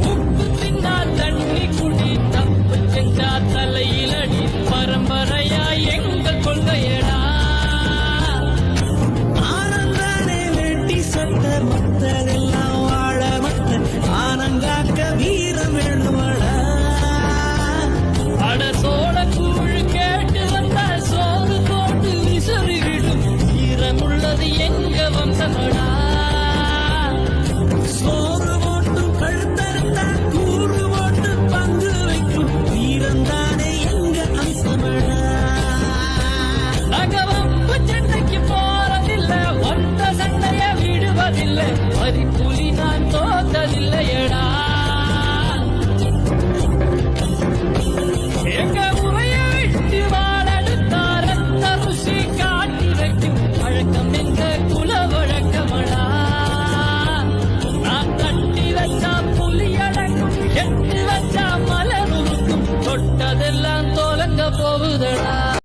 உப்பு தின்னா தண்ணி குடி தப்பு செஞ்சா தலையிலடி பரம்பரையா எங்கள் கொள்கையடா ஆனந்தானே வேட்டி சட்ட மத்ததெல்லாம் வாழ மத்த ஆனங்காக்க வீரம் வேண்டுமடா அட சோழ கூழ் கேட்டு வந்த சோறு போட்டு விசுறிவிடும் ஈரமுள்ளது எங்க வம்சமடா சோறு போட்டு கழுத்தறுத்தா கூறு போட்டு பங்கு வைக்கும் வீரந்தானே எங்க அம்சமடா நகவம்பு சண்டைக்கு போறதில்லை ஒத்த சண்டைய விடுவதில்லை பறிப்புலி நான் தோத்ததில்லையடா எங்க உரைய விட்டு வாழடுத்தா ரத்த ருசி காட்டி வைக்கும் வழக்கம் எங்க குல வழக்கமடா நான் தட்டி வச்சா புலி அடங்கும் எட்டு வச்சா மலர் உருக்கும் தொட்டதெல்லாம் தோலங்க போகுதடா